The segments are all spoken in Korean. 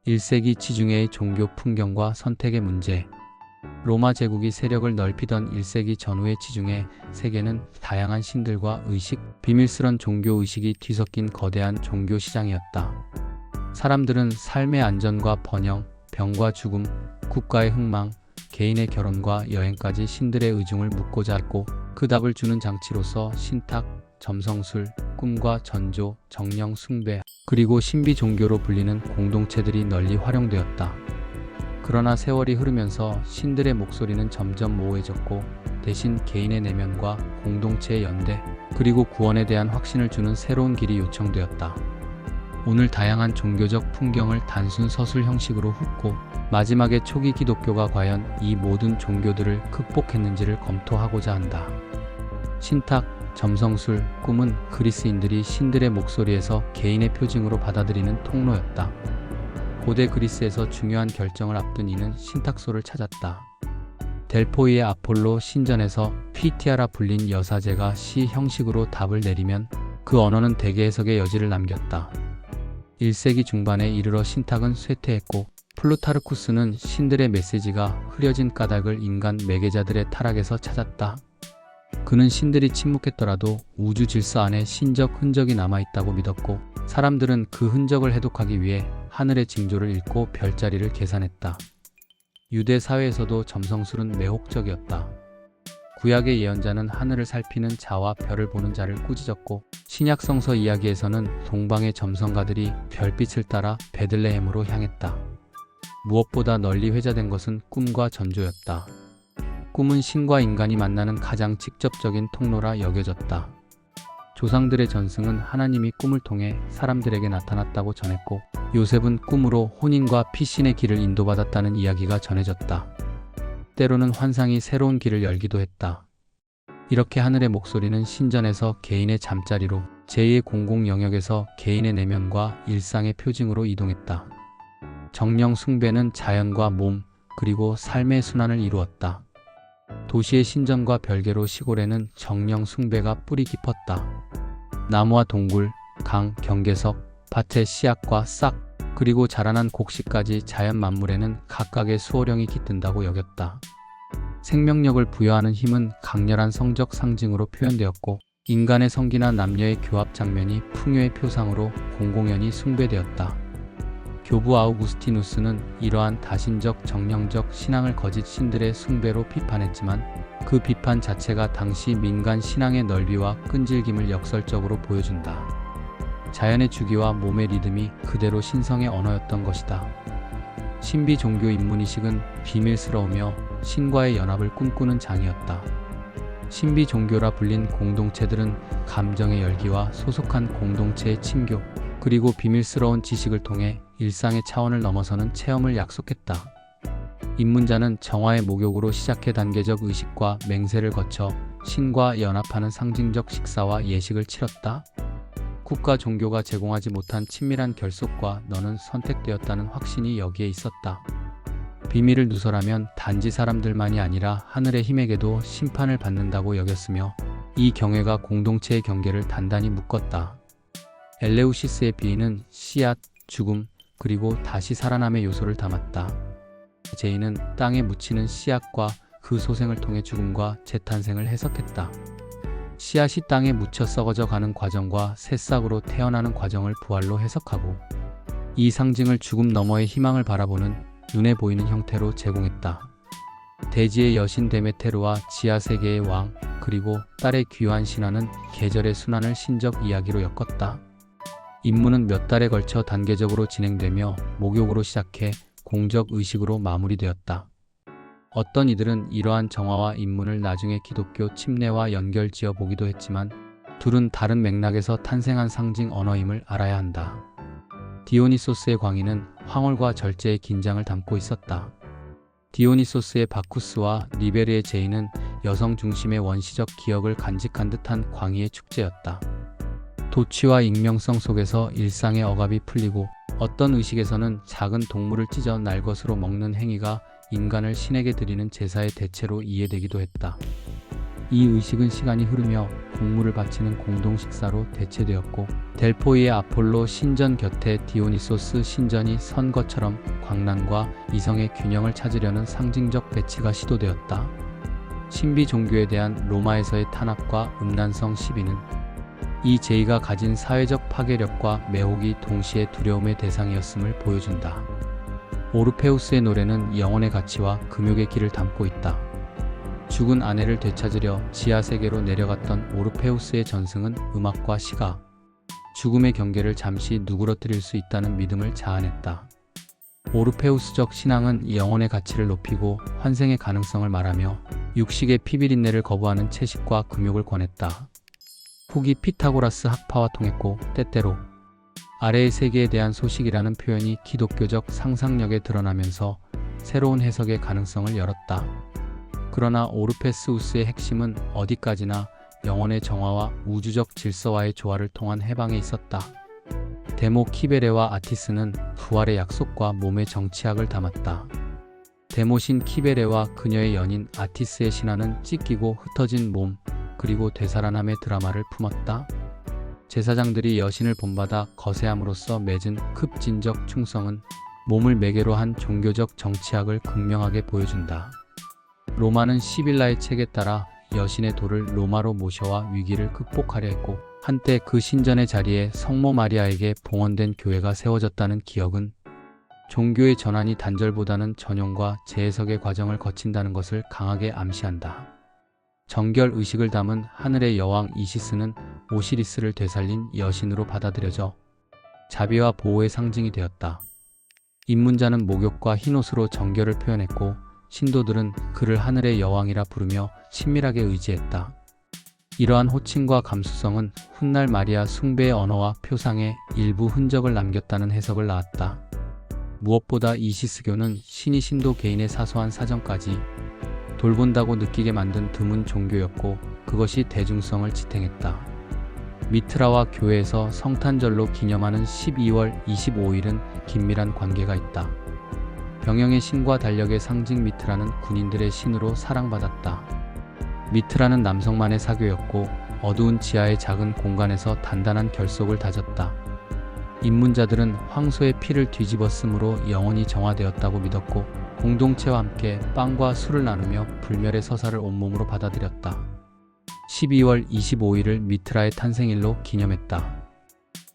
1세기 지중해의 종교 풍경과 선택의 문제. 로마 제국이 세력을 넓히던 1세기 전후의 지중해 세계는 다양한 신들과 의식, 비밀스런 종교 의식이 뒤섞인 거대한 종교 시장이었다. 사람들은 삶의 안전과 번영, 병과 죽음, 국가의 흥망, 개인의 결혼과 여행까지 신들의 의중을 묻고자 했고, 그 답을 주는 장치로서 신탁, 점성술, 꿈과 전조, 정령 숭배, 그리고 신비 종교로 불리는 공동체들이 널리 활용되었다. 그러나 세월이 흐르면서 신들의 목소리는 점점 모호해졌고, 대신 개인의 내면과 공동체의 연대, 그리고 구원에 대한 확신을 주는 새로운 길이 요청되었다. 오늘 다양한 종교적 풍경을 단순 서술 형식으로 훑고, 마지막에 초기 기독교가 과연 이 모든 종교들을 극복했는지를 검토하고자 한다. 신탁, 점성술, 꿈은 그리스인들이 신들의 목소리에서 개인의 표징으로 받아들이는 통로였다. 고대 그리스에서 중요한 결정을 앞둔 이는 신탁소를 찾았다. 델포이의 아폴로 신전에서 피티아라 불린 여사제가 시 형식으로 답을 내리면 그 언어는 대개 해석의 여지를 남겼다. 1세기 중반에 이르러 신탁은 쇠퇴했고, 플루타르쿠스는 신들의 메시지가 흐려진 까닭을 인간 매개자들의 타락에서 찾았다. 그는 신들이 침묵했더라도 우주 질서 안에 신적 흔적이 남아있다고 믿었고, 사람들은 그 흔적을 해독하기 위해 하늘의 징조를 읽고 별자리를 계산했다. 유대 사회에서도 점성술은 매혹적이었다. 구약의 예언자는 하늘을 살피는 자와 별을 보는 자를 꾸짖었고, 신약 성서 이야기에서는 동방의 점성가들이 별빛을 따라 베들레헴으로 향했다. 무엇보다 널리 회자된 것은 꿈과 전조였다. 꿈은 신과 인간이 만나는 가장 직접적인 통로라 여겨졌다. 조상들의 전승은 하나님이 꿈을 통해 사람들에게 나타났다고 전했고, 요셉은 꿈으로 혼인과 피신의 길을 인도받았다는 이야기가 전해졌다. 때로는 환상이 새로운 길을 열기도 했다. 이렇게 하늘의 목소리는 신전에서 개인의 잠자리로, 제2의 공공 영역에서 개인의 내면과 일상의 표징으로 이동했다. 정령 숭배는 자연과 몸, 그리고 삶의 순환을 이루었다. 도시의 신전과 별개로 시골에는 정령 숭배가 뿌리 깊었다. 나무와 동굴, 강, 경계석, 밭의 씨앗과 싹, 그리고 자라난 곡식까지 자연 만물에는 각각의 수호령이 깃든다고 여겼다. 생명력을 부여하는 힘은 강렬한 성적 상징으로 표현되었고, 인간의 성기나 남녀의 교합 장면이 풍요의 표상으로 공공연히 숭배되었다. 교부 아우구스티누스는 이러한 다신적 정령적 신앙을 거짓 신들의 숭배로 비판했지만, 그 비판 자체가 당시 민간 신앙의 넓이와 끈질김을 역설적으로 보여준다. 자연의 주기와 몸의 리듬이 그대로 신성의 언어였던 것이다. 신비 종교 인문의식은 비밀스러우며 신과의 연합을 꿈꾸는 장이었다. 신비 종교라 불린 공동체들은 감정의 열기와 소속한 공동체의 친교, 그리고 비밀스러운 지식을 통해 일상의 차원을 넘어서는 체험을 약속했다. 입문자는 정화의 목욕으로 시작해 단계적 의식과 맹세를 거쳐 신과 연합하는 상징적 식사와 예식을 치렀다. 국가 종교가 제공하지 못한 친밀한 결속과 너는 선택되었다는 확신이 여기에 있었다. 비밀을 누설하면 단지 사람들만이 아니라 하늘의 힘에게도 심판을 받는다고 여겼으며, 이 경외가 공동체의 경계를 단단히 묶었다. 엘레우시스의 비위는 씨앗, 죽음, 그리고 다시 살아남의 요소를 담았다. 제이는 땅에 묻히는 씨앗과 그 소생을 통해 죽음과 재탄생을 해석했다. 씨앗이 땅에 묻혀 썩어져 가는 과정과 새싹으로 태어나는 과정을 부활로 해석하고, 이 상징을 죽음 너머의 희망을 바라보는 눈에 보이는 형태로 제공했다. 대지의 여신 데메테르와 지하 세계의 왕, 그리고 딸의 귀환 신화는 계절의 순환을 신적 이야기로 엮었다. 임무는 몇 달에 걸쳐 단계적으로 진행되며 목욕으로 시작해 공적 의식으로 마무리되었다. 어떤 이들은 이러한 정화와 입문을 나중에 기독교 침례와 연결지어 보기도 했지만, 둘은 다른 맥락에서 탄생한 상징 언어임을 알아야 한다. 디오니소스의 광희는 황홀과 절제의 긴장을 담고 있었다. 디오니소스의 바쿠스와 리베르의 제이는 여성 중심의 원시적 기억을 간직한 듯한 광희의 축제였다. 도취와 익명성 속에서 일상의 억압이 풀리고, 어떤 의식에서는 작은 동물을 찢어 날것으로 먹는 행위가 인간을 신에게 드리는 제사의 대체로 이해되기도 했다. 이 의식은 시간이 흐르며 국물을 바치는 공동 식사로 대체되었고, 델포이의 아폴로 신전 곁에 디오니소스 신전이 선 것처럼 광란과 이성의 균형을 찾으려는 상징적 배치가 시도되었다. 신비 종교에 대한 로마에서의 탄압과 음란성 시비는 이 제의가 가진 사회적 파괴력과 매혹이 동시에 두려움의 대상이었음을 보여준다. 오르페우스의 노래는 영혼의 가치와 금욕의 길을 담고 있다. 죽은 아내를 되찾으려 지하세계로 내려갔던 오르페우스의 전승은 음악과 시가 죽음의 경계를 잠시 누그러뜨릴 수 있다는 믿음을 자아냈다. 오르페우스적 신앙은 영혼의 가치를 높이고 환생의 가능성을 말하며 육식의 피비린내를 거부하는 채식과 금욕을 권했다. 후기 피타고라스 학파와 통했고, 때때로 아래의 세계에 대한 소식이라는 표현이 기독교적 상상력에 드러나면서 새로운 해석의 가능성을 열었다. 그러나 오르페우스의 핵심은 어디까지나 영혼의 정화와 우주적 질서와의 조화를 통한 해방에 있었다. 데모 키베레와 아티스는 부활의 약속과 몸의 정치학을 담았다. 데모신 키베레와 그녀의 연인 아티스의 신화는 찢기고 흩어진 몸, 그리고 되살아남의 드라마를 품었다. 제사장들이 여신을 본받아 거세함으로써 맺은 급진적 충성은 몸을 매개로 한 종교적 정치학을 극명하게 보여준다. 로마는 시빌라의 책에 따라 여신의 돌을 로마로 모셔와 위기를 극복하려 했고, 한때 그 신전의 자리에 성모 마리아에게 봉헌된 교회가 세워졌다는 기억은 종교의 전환이 단절보다는 전용과 재해석의 과정을 거친다는 것을 강하게 암시한다. 정결 의식을 담은 하늘의 여왕 이시스는 오시리스를 되살린 여신으로 받아들여져 자비와 보호의 상징이 되었다. 입문자는 목욕과 흰옷으로 정결을 표현했고, 신도들은 그를 하늘의 여왕이라 부르며 친밀하게 의지했다. 이러한 호칭과 감수성은 훗날 마리아 숭배의 언어와 표상에 일부 흔적을 남겼다는 해석을 낳았다. 무엇보다 이시스교는 신이 신도 개인의 사소한 사정까지 돌본다고 느끼게 만든 드문 종교였고, 그것이 대중성을 지탱했다. 미트라와 교회에서 성탄절로 기념하는 12월 25일은 긴밀한 관계가 있다. 병영의 신과 달력의 상징 미트라는 군인들의 신으로 사랑받았다. 미트라는 남성만의 사교였고, 어두운 지하의 작은 공간에서 단단한 결속을 다졌다. 입문자들은 황소의 피를 뒤집었으므로 영혼이 정화되었다고 믿었고, 공동체와 함께 빵과 술을 나누며 불멸의 서사를 온몸으로 받아들였다. 12월 25일을 미트라의 탄생일로 기념했다.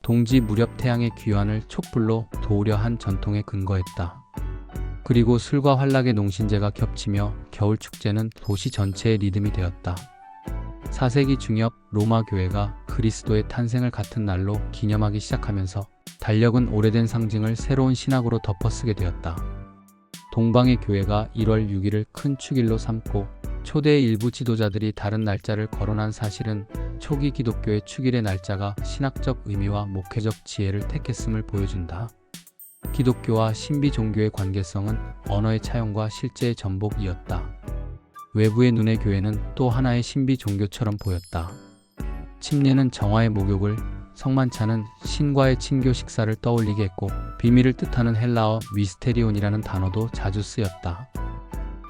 동지 무렵 태양의 귀환을 촛불로 도우려 한 전통에 근거했다. 그리고 술과 환락의 농신제가 겹치며 겨울 축제는 도시 전체의 리듬이 되었다. 4세기 중엽 로마 교회가 그리스도의 탄생을 같은 날로 기념하기 시작하면서 달력은 오래된 상징을 새로운 신학으로 덮어쓰게 되었다. 동방의 교회가 1월 6일을 큰 축일로 삼고, 초대의 일부 지도자들이 다른 날짜를 거론한 사실은 초기 기독교의 축일의 날짜가 신학적 의미와 목회적 지혜를 택했음을 보여준다. 기독교와 신비 종교의 관계성은 언어의 차용과 실제의 전복이었다. 외부의 눈의 교회는 또 하나의 신비 종교처럼 보였다. 침례는 정화의 목욕을, 성만찬은 신과의 친교 식사를 떠올리게 했고, 비밀을 뜻하는 헬라어 미스테리온이라는 단어도 자주 쓰였다.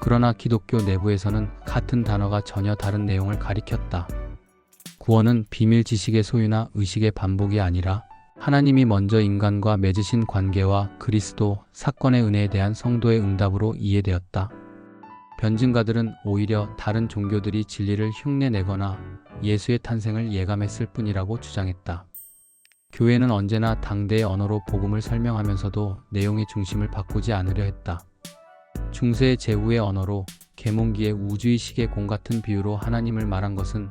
그러나 기독교 내부에서는 같은 단어가 전혀 다른 내용을 가리켰다. 구원은 비밀 지식의 소유나 의식의 반복이 아니라 하나님이 먼저 인간과 맺으신 관계와 그리스도 사건의 은혜에 대한 성도의 응답으로 이해되었다. 변증가들은 오히려 다른 종교들이 진리를 흉내내거나 예수의 탄생을 예감했을 뿐이라고 주장했다. 교회는 언제나 당대의 언어로 복음을 설명하면서도 내용의 중심을 바꾸지 않으려 했다. 중세의 제후의 언어로 계몽기의 우주의 시계 공 같은 비유로 하나님을 말한 것은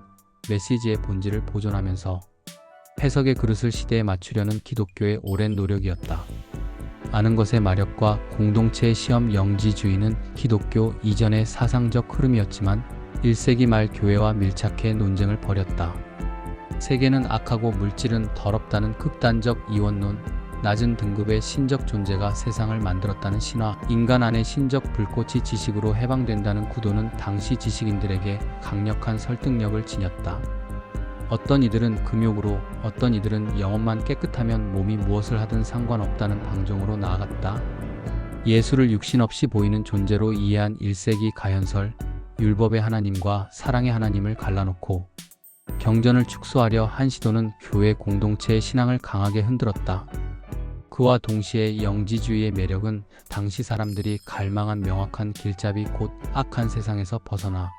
메시지의 본질을 보존하면서 해석의 그릇을 시대에 맞추려는 기독교의 오랜 노력이었다. 아는 것의 마력과 공동체의 시험 영지주의는 기독교 이전의 사상적 흐름이었지만 1세기 말 교회와 밀착해 논쟁을 벌였다. 세계는 악하고 물질은 더럽다는 극단적 이원론, 낮은 등급의 신적 존재가 세상을 만들었다는 신화, 인간 안의 신적 불꽃이 지식으로 해방된다는 구도는 당시 지식인들에게 강력한 설득력을 지녔다. 어떤 이들은 금욕으로, 어떤 이들은 영혼만 깨끗하면 몸이 무엇을 하든 상관없다는 방종으로 나아갔다. 예수를 육신 없이 보이는 존재로 이해한 1세기 가현설, 율법의 하나님과 사랑의 하나님을 갈라놓고 경전을 축소하려 한 시도는 교회 공동체의 신앙을 강하게 흔들었다. 그와 동시에 영지주의의 매력은 당시 사람들이 갈망한 명확한 길잡이 곧 악한 세상에서 벗어나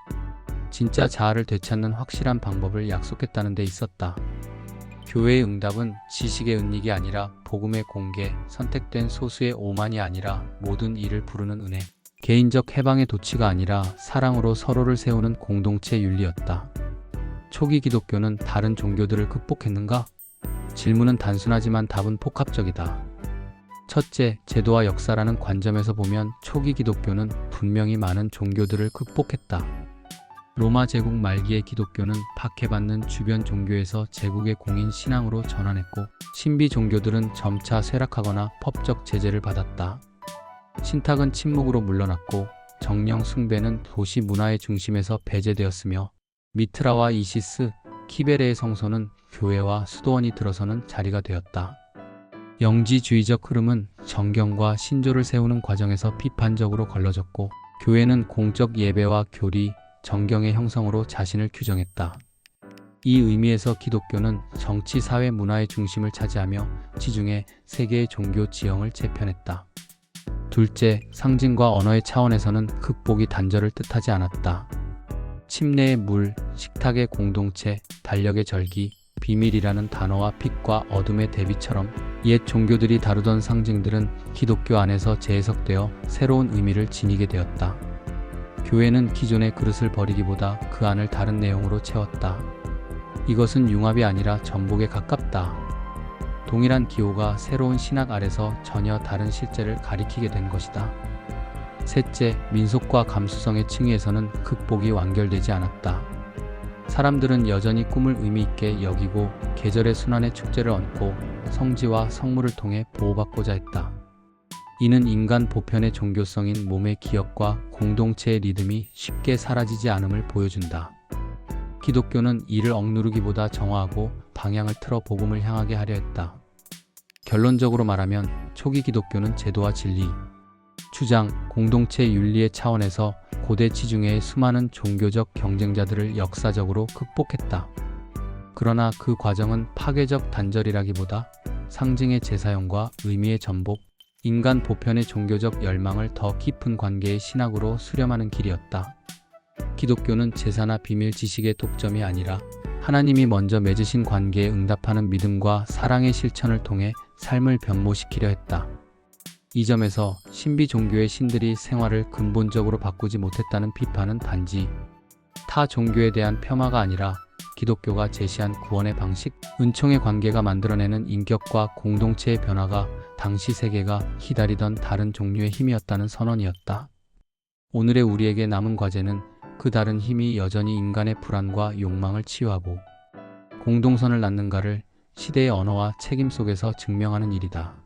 진짜 자아를 되찾는 확실한 방법을 약속했다는 데 있었다. 교회의 응답은 지식의 은닉이 아니라 복음의 공개, 선택된 소수의 오만이 아니라 모든 이를 부르는 은혜, 개인적 해방의 도취가 아니라 사랑으로 서로를 세우는 공동체 윤리였다. 초기 기독교는 다른 종교들을 극복했는가? 질문은 단순하지만 답은 복합적이다. 첫째, 제도와 역사라는 관점에서 보면 초기 기독교는 분명히 많은 종교들을 극복했다. 로마 제국 말기의 기독교는 박해받는 주변 종교에서 제국의 공인 신앙으로 전환했고, 신비 종교들은 점차 쇠락하거나 법적 제재를 받았다. 신탁은 침묵으로 물러났고, 정령 숭배는 도시 문화의 중심에서 배제되었으며, 미트라와 이시스, 키베레의 성소는 교회와 수도원이 들어서는 자리가 되었다. 영지주의적 흐름은 정경과 신조를 세우는 과정에서 비판적으로 걸러졌고, 교회는 공적 예배와 교리, 정경의 형성으로 자신을 규정했다. 이 의미에서 기독교는 정치, 사회, 문화의 중심을 차지하며 지중해 세계의 종교 지형을 재편했다. 둘째, 상징과 언어의 차원에서는 극복이 단절을 뜻하지 않았다. 침례의 물, 식탁의 공동체, 달력의 절기, 비밀이라는 단어와 빛과 어둠의 대비처럼 옛 종교들이 다루던 상징들은 기독교 안에서 재해석되어 새로운 의미를 지니게 되었다. 교회는 기존의 그릇을 버리기보다 그 안을 다른 내용으로 채웠다. 이것은 융합이 아니라 전복에 가깝다. 동일한 기호가 새로운 신학 아래서 전혀 다른 실제를 가리키게 된 것이다. 셋째, 민속과 감수성의 층위에서는 극복이 완결되지 않았다. 사람들은 여전히 꿈을 의미 있게 여기고 계절의 순환의 축제를 얹고 성지와 성물을 통해 보호받고자 했다. 이는 인간 보편의 종교성인 몸의 기억과 공동체의 리듬이 쉽게 사라지지 않음을 보여준다. 기독교는 이를 억누르기보다 정화하고 방향을 틀어 복음을 향하게 하려 했다. 결론적으로 말하면 초기 기독교는 제도와 진리, 주장, 공동체 윤리의 차원에서 고대 지중해의 수많은 종교적 경쟁자들을 역사적으로 극복했다. 그러나 그 과정은 파괴적 단절이라기보다 상징의 재사용과 의미의 전복, 인간 보편의 종교적 열망을 더 깊은 관계의 신학으로 수렴하는 길이었다. 기독교는 제사나 비밀 지식의 독점이 아니라 하나님이 먼저 맺으신 관계에 응답하는 믿음과 사랑의 실천을 통해 삶을 변모시키려 했다. 이 점에서 신비 종교의 신들이 생활을 근본적으로 바꾸지 못했다는 비판은 단지 타 종교에 대한 폄하가 아니라 기독교가 제시한 구원의 방식, 은총의 관계가 만들어내는 인격과 공동체의 변화가 당시 세계가 기다리던 다른 종류의 힘이었다는 선언이었다. 오늘의 우리에게 남은 과제는 그 다른 힘이 여전히 인간의 불안과 욕망을 치유하고 공동선을 낳는가를 시대의 언어와 책임 속에서 증명하는 일이다.